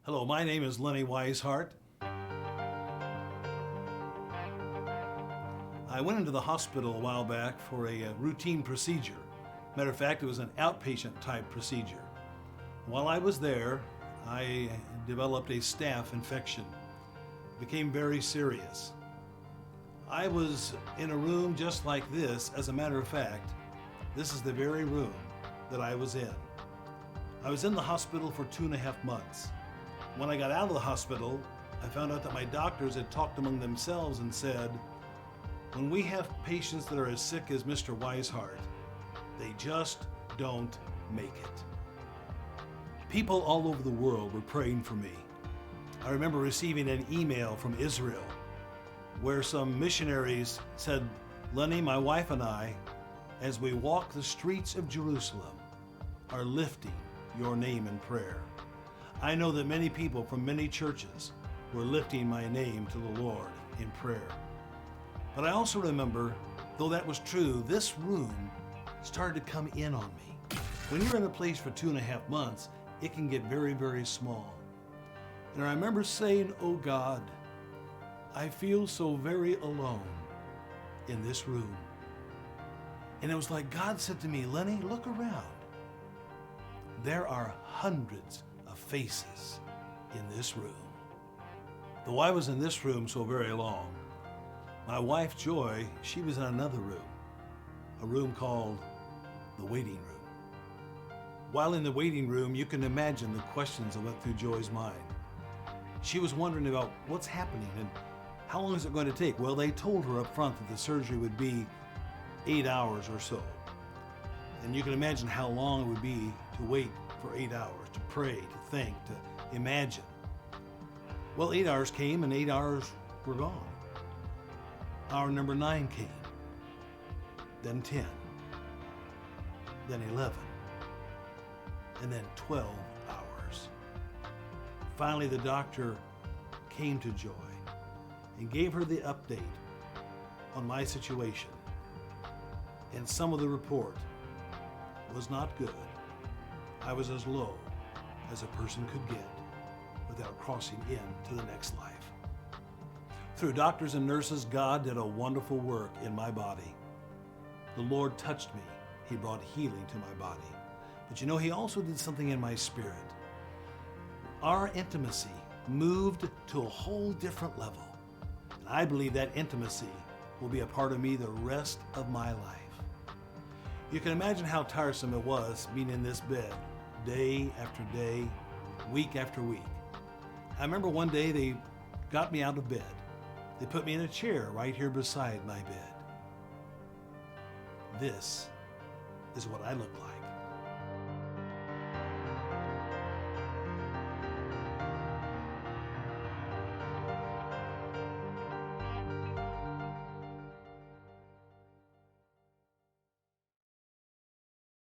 Hello, my name is Lenny Wisehart. I went into the hospital a while back for a routine procedure. Matter of fact, it was an outpatient type procedure. While I was there, I developed a staph infection. It became very serious. I was in a room just like this. As a matter of fact, this is the very room that I was in. I was in the hospital for 2.5 months. When I got out of the hospital, I found out that my doctors had talked among themselves and said, when we have patients that are as sick as Mr. Wisehart, they just don't make it. People all over the world were praying for me. I remember receiving an email from Israel where some missionaries said, Lenny, my wife and I, as we walk the streets of Jerusalem, are lifting your name in prayer. I know that many people from many churches were lifting my name to the Lord in prayer. But I also remember, though that was true, this room started to come in on me. When you're in a place for 2.5 months, it can get very, very small. And I remember saying, oh God, I feel so very alone in this room. And it was like God said to me, Lenny, look around. There are hundreds of faces in this room. Though I was in this room so very long, my wife Joy, she was in another room, a room called the waiting room. While in the waiting room, you can imagine the questions that went through Joy's mind. She was wondering about what's happening and how long is it going to take? Well, they told her up front that the surgery would be 8 hours or so. And you can imagine how long it would be to wait for 8 hours, to pray, to think, to imagine. Well, 8 hours came and 8 hours were gone. Hour number 9 came, then 10, then 11, and then 12 hours. Finally, the doctor came to Joy and gave her the update on my situation. And some of the report was not good. I was as low as a person could get without crossing into the next life. Through doctors and nurses, God did a wonderful work in my body. The Lord touched me. He brought healing to my body. But you know, He also did something in my spirit. Our intimacy moved to a whole different level. And I believe that intimacy will be a part of me the rest of my life. You can imagine how tiresome it was being in this bed day after day, week after week. I remember one day they got me out of bed. They put me in a chair right here beside my bed. This is what I look like.